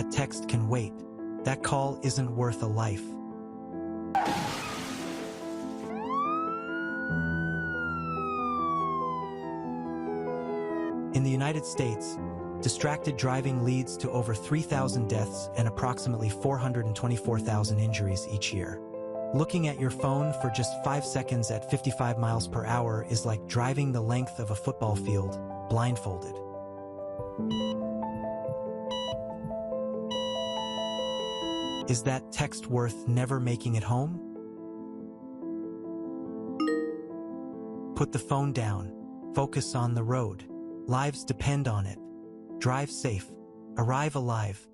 That text can wait. That call isn't worth a life. In the United States, distracted driving leads to over 3,000 deaths and approximately 424,000 injuries each year. Looking at your phone for just 5 seconds at 55 miles per hour is like driving the length of a football field, blindfolded. Is that text worth never making it home? Put the phone down. Focus on the road. Lives depend on it. Drive safe. Arrive alive.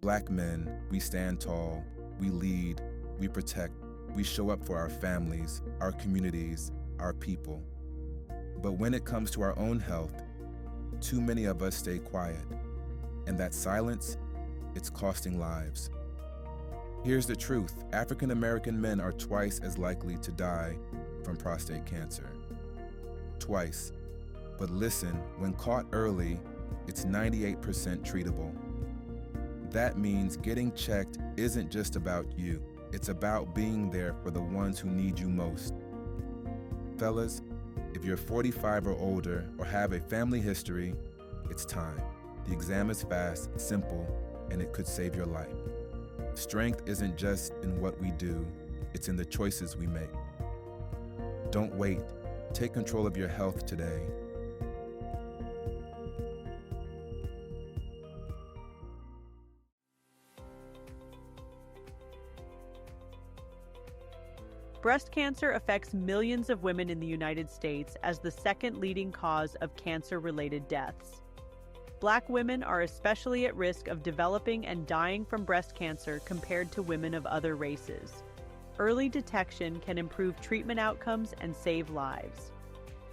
Black men, we stand tall, we lead, we protect, we show up for our families, our communities, our people. But when it comes to our own health, too many of us stay quiet. And that silence, it's costing lives. Here's the truth. African American men are twice as likely to die from prostate cancer. Twice. But listen, when caught early, it's 98% treatable. That means getting checked isn't just about you. It's about being there for the ones who need you most. Fellas, if you're 45 or older or have a family history, it's time. The exam is fast, simple, and it could save your life. Strength isn't just in what we do, it's in the choices we make. Don't wait. Take control of your health today. Breast cancer affects millions of women in the United States as the second leading cause of cancer-related deaths. Black women are especially at risk of developing and dying from breast cancer compared to women of other races. Early detection can improve treatment outcomes and save lives.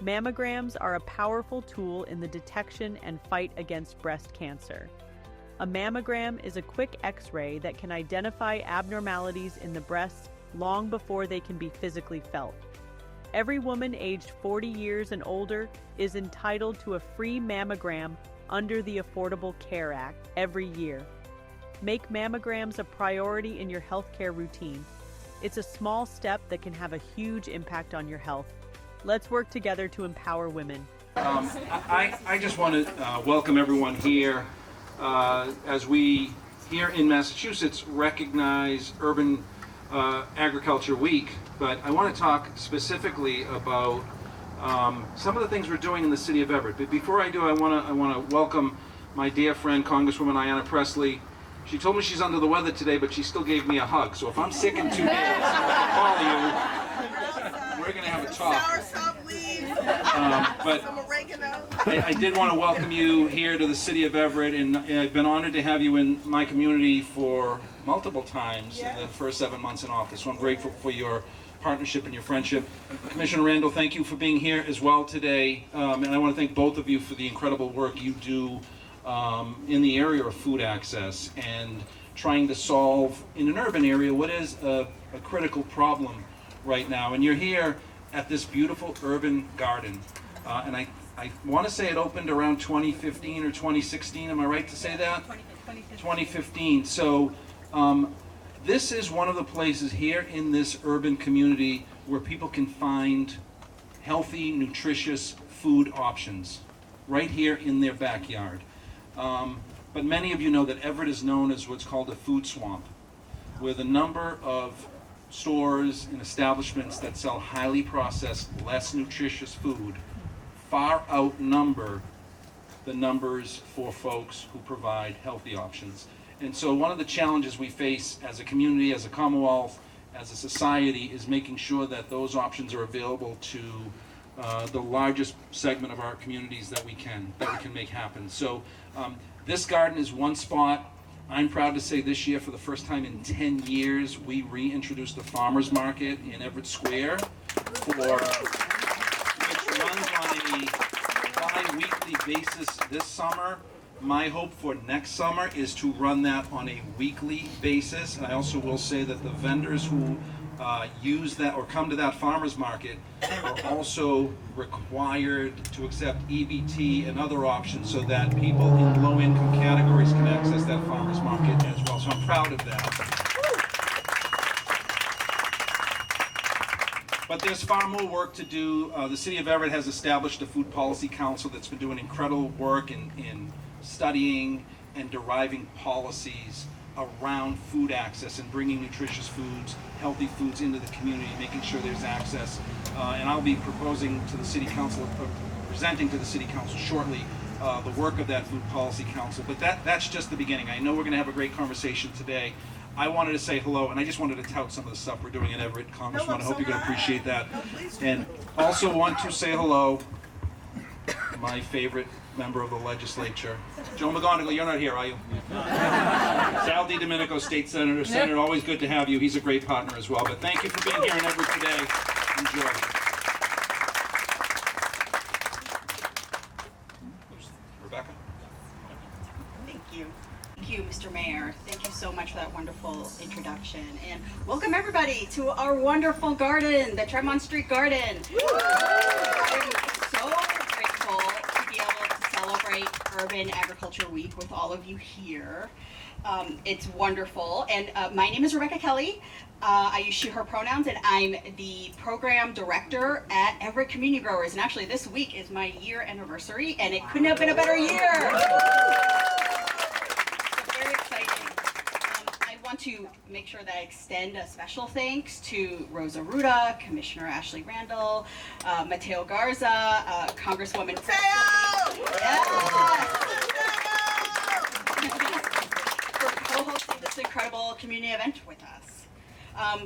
Mammograms are a powerful tool in the detection and fight against breast cancer. A mammogram is a quick X-ray that can identify abnormalities in the breast long before they can be physically felt. Every woman aged 40 years and older is entitled to a free mammogram under the Affordable Care Act every year. Make mammograms a priority in your healthcare routine. It's a small step that can have a huge impact on your health. Let's work together to empower women. I just want to welcome everyone here as we here in Massachusetts recognize Urban Agriculture Week, but I want to talk specifically about some of the things we're doing in the city of Everett. But before I do, I want to welcome my dear friend Congresswoman Ayanna Pressley. She told me she's under the weather today, but she still gave me a hug. So if I'm sick in 2 days, I'll call you. We're going to have a talk. But I did want to welcome you here to the city of Everett, and I've been honored to have you in my community for multiple times in the first 7 months in office. So I'm grateful for your partnership and your friendship. Commissioner Randle, thank you for being here as well today. And I want to thank both of you for the incredible work you do in the area of food access and trying to solve, in an urban area, what is a critical problem right now. And you're here at this beautiful urban garden. And I want to say it opened around 2015 or 2016. Am I right to say that? 2015. So this is one of the places here in this urban community where people can find healthy, nutritious food options right here in their backyard. But many of you know that Everett is known as what's called a food swamp, where the number of stores and establishments that sell highly processed, less nutritious food far outnumber the numbers for folks who provide healthy options. And so one of the challenges we face as a community, as a Commonwealth, as a society, is making sure that those options are available to the largest segment of our communities that we can make happen. So this garden is one spot. I'm proud to say this year, for the first time in 10 years, we reintroduced the farmers market in Everett Square, which runs on a bi-weekly basis this summer. My hope for next summer is to run that on a weekly basis. And I also will say that the vendors who use that or come to that farmer's market are also required to accept EBT and other options so that people in low-income categories can access that farmer's market as well. So I'm proud of that. But there's far more work to do. The City of Everett has established a Food Policy Council that's been doing incredible work in studying and deriving policies around food access and bringing nutritious foods, healthy foods into the community, making sure there's access. And I'll be proposing to the City Council, presenting to the City Council shortly, the work of that Food Policy Council. But that's just the beginning. I know we're going to have a great conversation today. I wanted to say hello, and I just wanted to tout some of the stuff we're doing in Everett, Congressman. I hope you're going to appreciate that. And also want to say hello to my favorite member of the legislature, Joe McGonigal. You're not here, are you? Sal DiDomenico, State Senator. Senator, always good to have you. He's a great partner as well. But thank you for being here in Everett today. Enjoy. Rebecca. Thank you. Thank you, Mr. Mayor. Thank you so much for that wonderful introduction. And welcome everybody to our wonderful garden, the Tremont Street Garden. I'm so grateful to be able to celebrate Urban Agriculture Week with all of you here. It's wonderful. And my name is Rebecca Kelly. I use she, her pronouns, and I'm the program director at Everett Community Growers. And actually this week is my year anniversary, and it couldn't have been a better year. To make sure that I extend a special thanks to Rosa Ruda, Commissioner Ashley Randle, Mateo Garza, Congresswoman Pressley, for co-hosting this incredible community event with us.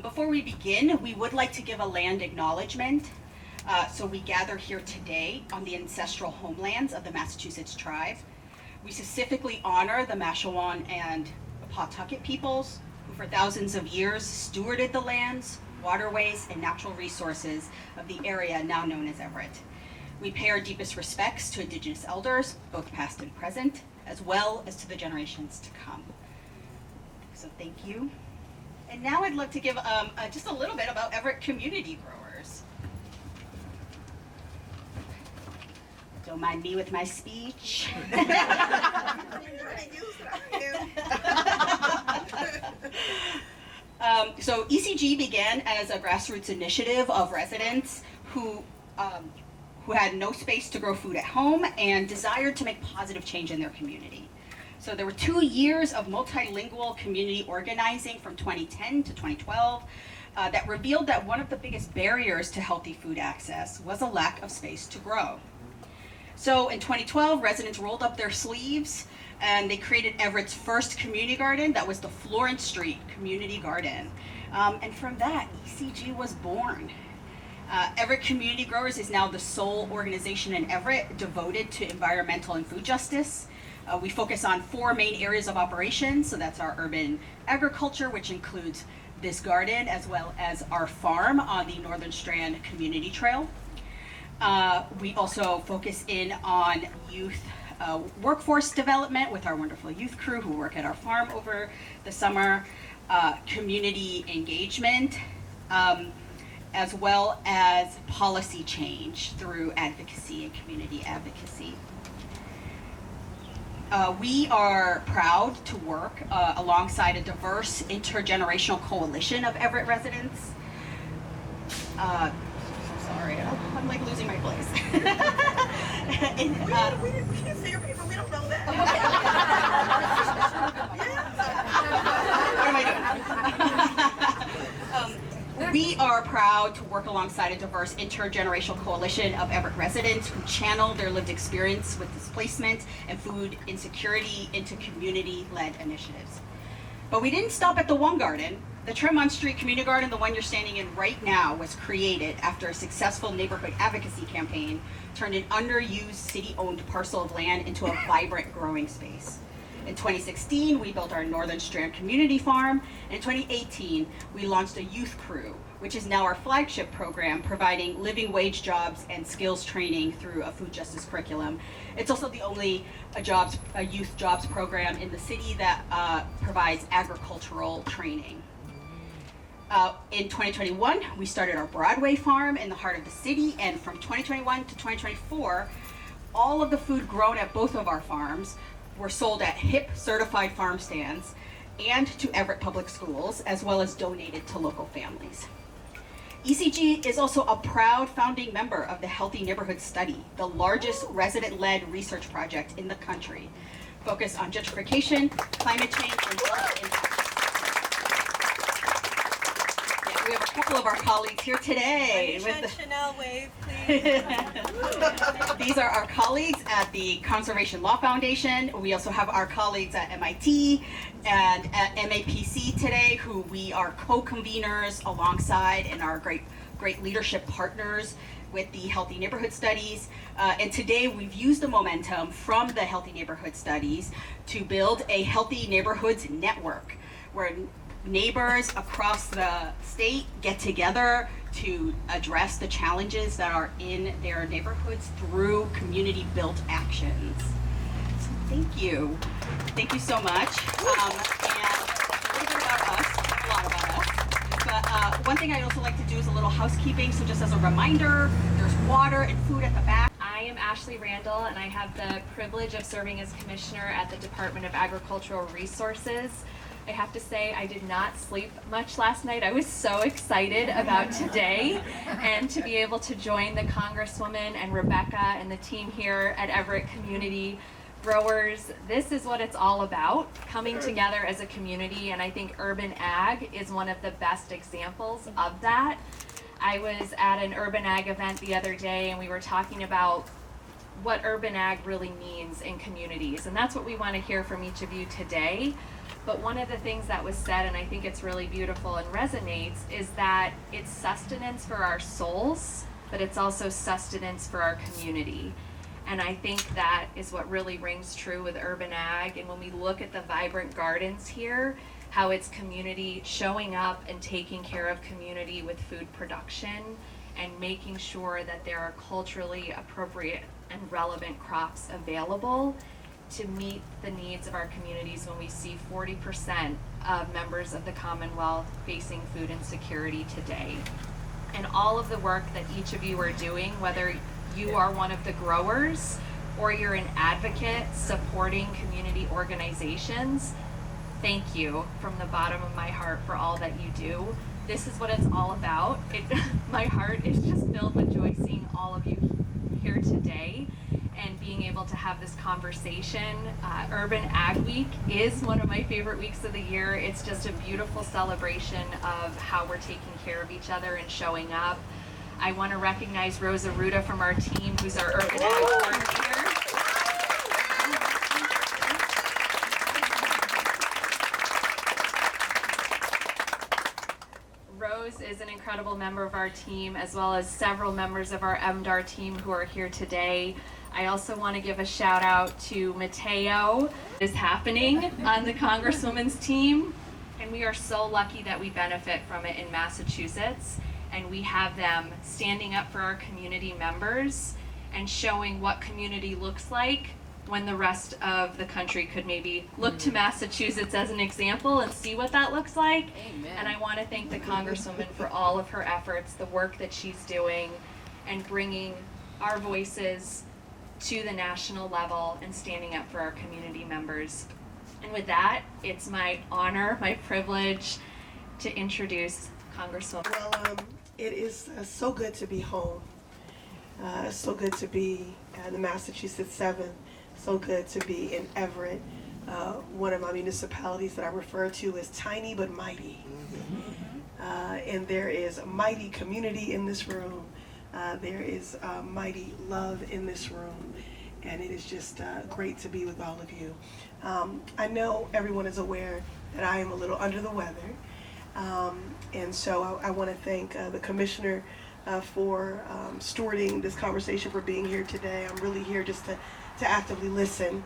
Before we begin, we would like to give a land acknowledgement. So we gather here today on the ancestral homelands of the Massachusetts tribe. We specifically honor the Mashawan and Pawtucket peoples, who for thousands of years stewarded the lands, waterways, and natural resources of the area now known as Everett. We pay our deepest respects to Indigenous elders, both past and present, as well as to the generations to come. So thank you. And now I'd like to give just a little bit about Everett Community Growers. Don't mind me with my speech. So ECG began as a grassroots initiative of residents who had no space to grow food at home and desired to make positive change in their community. So there were 2 years of multilingual community organizing from 2010 to 2012 that revealed that one of the biggest barriers to healthy food access was a lack of space to grow. So in 2012, residents rolled up their sleeves and they created Everett's first community garden. That was the Florence Street Community Garden. And from that, ECG was born. Everett Community Growers is now the sole organization in Everett devoted to environmental and food justice. We focus on 4 main areas of operation. So that's our urban agriculture, which includes this garden, as well as our farm on the Northern Strand Community Trail. We also focus in on youth workforce development with our wonderful youth crew who work at our farm over the summer, community engagement, as well as policy change through advocacy and community advocacy. We are proud to work alongside a diverse intergenerational coalition of Everett residents. Sorry, I'm like losing my place. And, we can see your people, we don't know that. What am I doing? We are proud to work alongside a diverse intergenerational coalition of Everett residents who channel their lived experience with displacement and food insecurity into community-led initiatives. But we didn't stop at the one garden. The Tremont Street Community Garden, the one you're standing in right now, was created after a successful neighborhood advocacy campaign turned an underused city-owned parcel of land into a vibrant growing space. In 2016, we built our Northern Strand Community Farm, and in 2018, we launched a youth crew, which is now our flagship program, providing living wage jobs and skills training through a food justice curriculum. It's also the only youth jobs program in the city that provides agricultural training. In 2021, we started our Broadway farm in the heart of the city, and from 2021 to 2024, all of the food grown at both of our farms were sold at HIP certified farm stands and to Everett Public Schools, as well as donated to local families. ECG is also a proud founding member of the Healthy Neighborhood Study, the largest resident-led research project in the country, focused on gentrification, climate change, and health impact. We have a couple of our colleagues here today. Chanel wave, please. These are our colleagues at the Conservation Law Foundation. We also have our colleagues at MIT and at MAPC today, who we are co-conveners alongside and are great leadership partners with the Healthy Neighborhood Studies. And today we've used the momentum from the Healthy Neighborhood Studies to build a Healthy Neighborhoods Network, where neighbors across the state get together to address the challenges that are in their neighborhoods through community-built actions. So thank you. Thank you so much. And a little bit about us, a lot about us. But one thing I'd also like to do is a little housekeeping. So just as a reminder, there's water and food at the back. I am Ashley Randle, and I have the privilege of serving as commissioner at the Department of Agricultural Resources. I have to say, I did not sleep much last night. I was so excited about today and to be able to join the Congresswoman and Rebecca and the team here at Everett Community Growers. This is what it's all about, coming together as a community, and I think urban ag is one of the best examples of that. I was at an urban ag event the other day, and we were talking about what urban ag really means in communities, and that's what we want to hear from each of you today. But one of the things that was said, and I think it's really beautiful and resonates, is that it's sustenance for our souls, but it's also sustenance for our community. And I think that is what really rings true with urban ag. And when we look at the vibrant gardens here, how it's community showing up and taking care of community with food production and making sure that there are culturally appropriate and relevant crops available to meet the needs of our communities when we see 40% of members of the Commonwealth facing food insecurity today. And all of the work that each of you are doing, whether you are one of the growers or you're an advocate supporting community organizations, thank you from the bottom of my heart for all that you do. This is what it's all about. My heart is just filled with joy seeing all of you here today and being able to have this conversation. Urban Ag Week is one of my favorite weeks of the year. It's just a beautiful celebration of how we're taking care of each other and showing up. I want to recognize Rosa Ruda from our team, who's our Urban Ag coordinator. Rose is an incredible member of our team, as well as several members of our MDAR team who are here today. I also want to give a shout out to Mateo. Is happening on the Congresswoman's team, and we are so lucky that we benefit from it in Massachusetts, and we have them standing up for our community members and showing what community looks like when the rest of the country could maybe look to Massachusetts as an example and see what that looks like. Amen. And I want to thank the Congresswoman for all of her efforts, the work that she's doing, and bringing our voices to the national level and standing up for our community members. And with that, it's my honor, my privilege to introduce Congresswoman. Well, it is so good to be home. So good to be in the Massachusetts 7. So good to be in Everett, one of my municipalities that I refer to as tiny but mighty. And there is a mighty community in this room. There is mighty love in this room, and it is just great to be with all of you. I know everyone is aware that I am a little under the weather, and so I want to thank the Commissioner for stewarding this conversation, for being here today. I'm really here just to actively listen.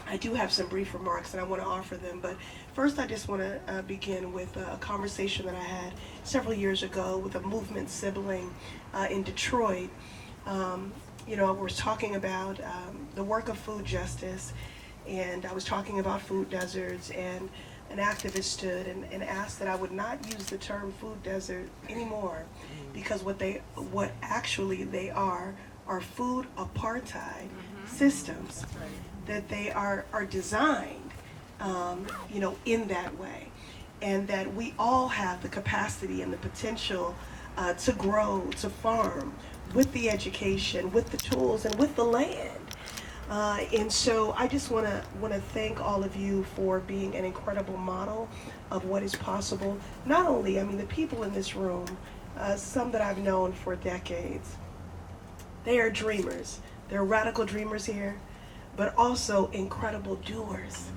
I do have some brief remarks and I want to offer them, but first I just want to begin with a conversation that I had several years ago with a movement sibling in Detroit. You know, I was talking about the work of food justice, and I was talking about food deserts, and an activist stood and asked that I would not use the term food desert anymore, because what actually they are food apartheid systems, that they are designed, in that way, and that we all have the capacity and the potential to grow, to farm, with the education, with the tools, and with the land. And so I just want to thank all of you for being an incredible model of what is possible. Not only, the people in this room, some that I've known for decades, they are dreamers. They're radical dreamers here, but also incredible doers.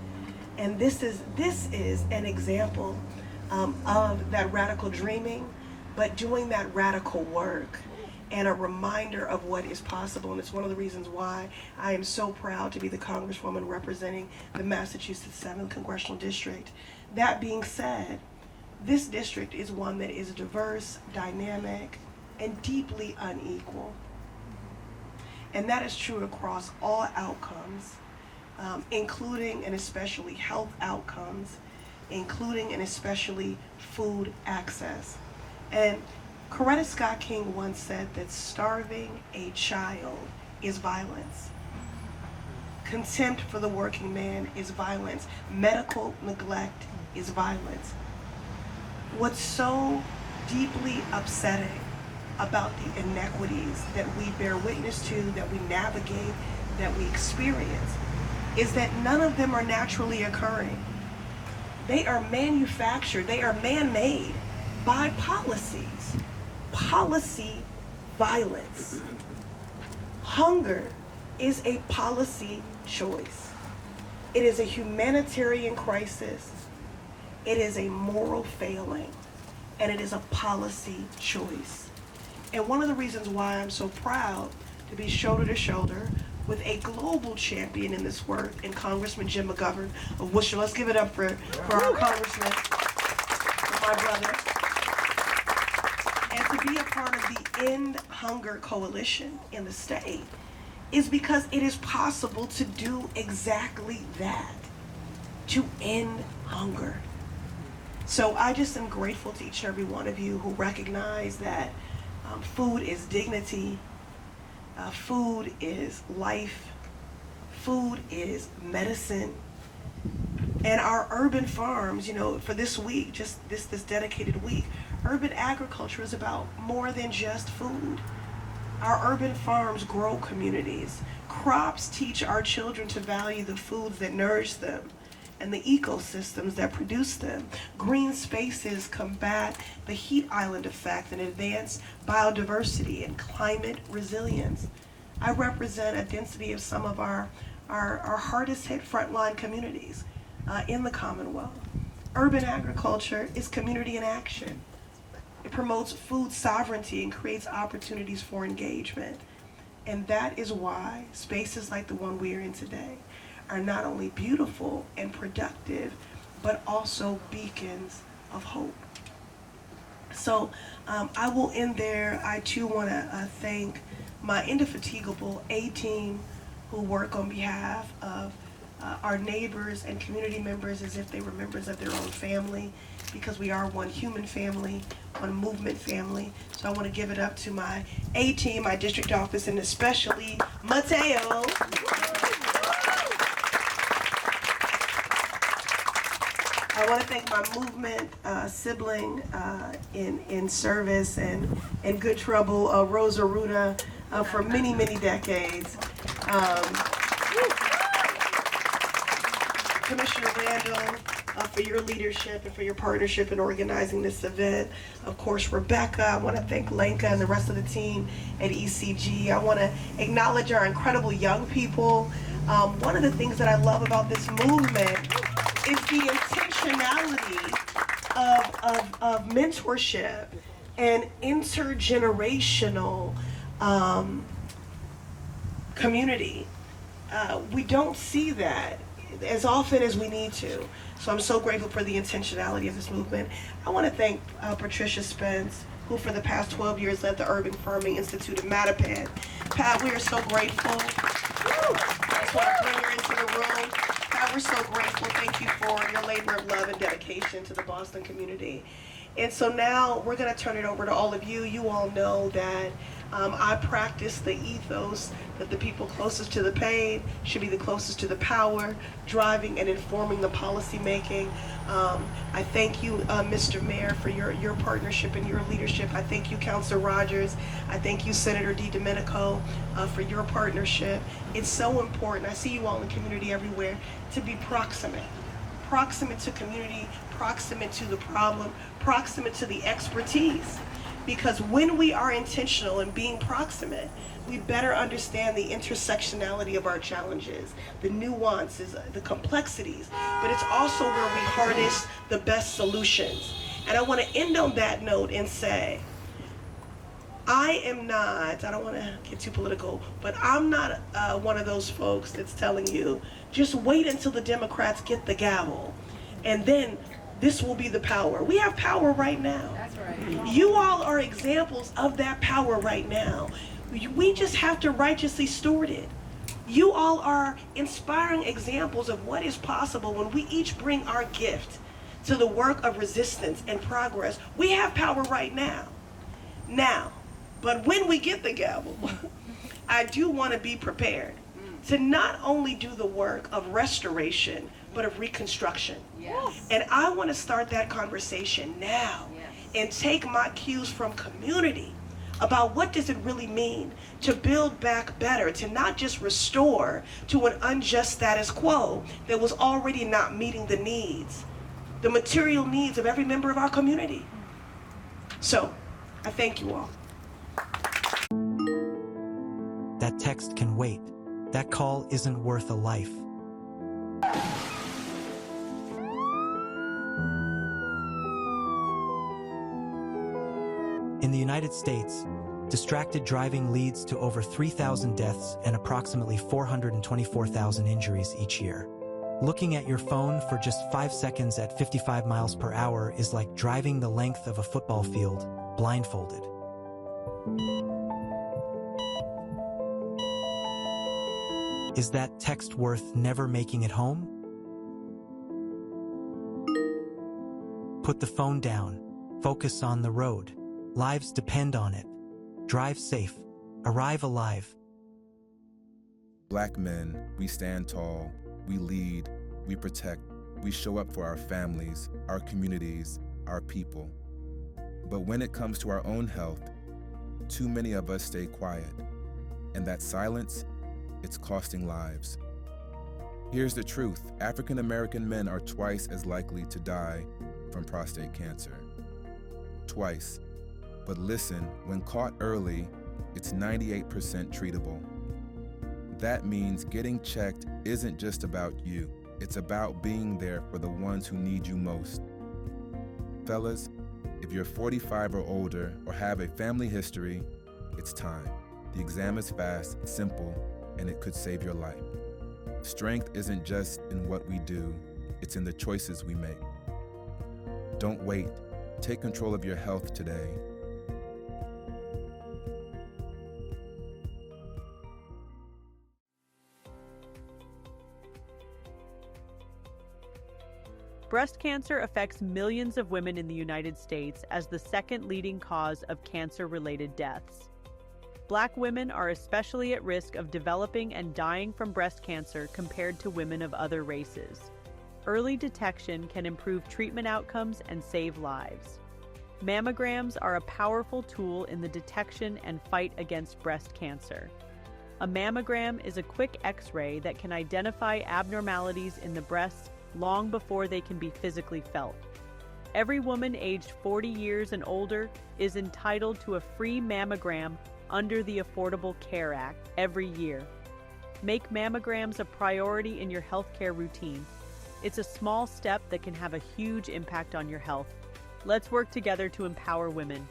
And this is an example of that radical dreaming, but doing that radical work, and a reminder of what is possible. And it's one of the reasons why I am so proud to be the Congresswoman representing the Massachusetts 7th Congressional District. That being said, this district is one that is diverse, dynamic, and deeply unequal. And that is true across all outcomes, including and especially health outcomes, including and especially food access. And Coretta Scott King once said that starving a child is violence. Contempt for the working man is violence. Medical neglect is violence. What's so deeply upsetting about the inequities that we bear witness to, that we navigate, that we experience, is that none of them are naturally occurring. They are manufactured, they are man-made by policies. Policy violence. Hunger is a policy choice. It is a humanitarian crisis. It is a moral failing, and it is a policy choice. And one of the reasons why I'm so proud to be shoulder to shoulder with a global champion in this work, and Congressman Jim McGovern of Worcester. Let's give it up for our congressman, for my brother. And to be a part of the End Hunger Coalition in the state is because it is possible to do exactly that, to end hunger. So I just am grateful to each and every one of you who recognize that food is dignity, food is life, food is medicine. And our urban farms, for this week, just this dedicated week, urban agriculture is about more than just food. Our urban farms grow communities. Crops teach our children to value the foods that nourish them and the ecosystems that produce them. Green spaces combat the heat island effect and advance biodiversity and climate resilience. I represent a density of some of our hardest hit frontline communities in the Commonwealth. Urban agriculture is community in action. It promotes food sovereignty and creates opportunities for engagement. And that is why spaces like the one we are in today are not only beautiful and productive, but also beacons of hope. So I will end there. I too want to thank my indefatigable A-team who work on behalf of our neighbors and community members as if they were members of their own family, because we are one human family, one movement family. So I want to give it up to my A-team, my district office, and especially Mateo. I want to thank my movement sibling in service and good trouble, Rosa Ruda, for many, many decades. Commissioner Randle, for your leadership and for your partnership in organizing this event. Of course, Rebecca. I want to thank Lenka and the rest of the team at ECG. I want to acknowledge our incredible young people. One of the things that I love about this movement is the intentionality of mentorship and intergenerational community. We don't see that as often as we need to. So I'm so grateful for the intentionality of this movement. I want to thank Patricia Spence, who for the past 12 years led the Urban Farming Institute in Mattapan. Pat, we are so grateful. I just want to bring her into the room. Pat, ever so grateful. Thank you for your labor of love and dedication to the Boston community. And so now we're going to turn it over to all of you. You all know that I practice the ethos that the people closest to the pain should be the closest to the power, driving and informing the policy making. I thank you, Mr. Mayor, for your partnership and your leadership. I thank you, Councilor Rogers. I thank you, Senator DiDomenico, for your partnership. It's so important. I see you all in the community everywhere to be proximate to community, proximate to the problem, proximate to the expertise. Because when we are intentional in being proximate, we better understand the intersectionality of our challenges, the nuances, the complexities, but it's also where we harness the best solutions. And I want to end on that note and say, I don't want to get too political, but I'm not one of those folks that's telling you, just wait until the Democrats get the gavel, and then this will be the power. We have power right now. That's right. You all are examples of that power right now. We just have to righteously steward it. You all are inspiring examples of what is possible when we each bring our gift to the work of resistance and progress. We have power right now. But when we get the gavel, I do want to be prepared to not only do the work of restoration, but of reconstruction. Yes. And I want to start that conversation now. Yes. And take my cues from community about what does it really mean to build back better, to not just restore to an unjust status quo that was already not meeting the needs, the material needs of every member of our community. So, I thank you all. That text can wait. That call isn't worth a life. In the United States, distracted driving leads to over 3,000 deaths and approximately 424,000 injuries each year. Looking at your phone for just 5 seconds at 55 miles per hour is like driving the length of a football field, blindfolded. Is that text worth never making it home? Put the phone down. Focus on the road. Lives depend on it. Drive safe. Arrive alive. Black men, we stand tall, we lead, we protect, we show up for our families, our communities, our people. But when it comes to our own health, too many of us stay quiet. And that silence, it's costing lives. Here's the truth. African American men are twice as likely to die from prostate cancer. Twice. But listen, when caught early, it's 98% treatable. That means getting checked isn't just about you. It's about being there for the ones who need you most. Fellas, if you're 45 or older or have a family history, it's time. The exam is fast, simple, and it could save your life. Strength isn't just in what we do, it's in the choices we make. Don't wait. Take control of your health today. Breast cancer affects millions of women in the United States as the second leading cause of cancer-related deaths. Black women are especially at risk of developing and dying from breast cancer compared to women of other races. Early detection can improve treatment outcomes and save lives. Mammograms are a powerful tool in the detection and fight against breast cancer. A mammogram is a quick X-ray that can identify abnormalities in the breast long before they can be physically felt. Every woman aged 40 years and older is entitled to a free mammogram under the Affordable Care Act every year. Make mammograms a priority in your healthcare routine. It's a small step that can have a huge impact on your health. Let's work together to empower women.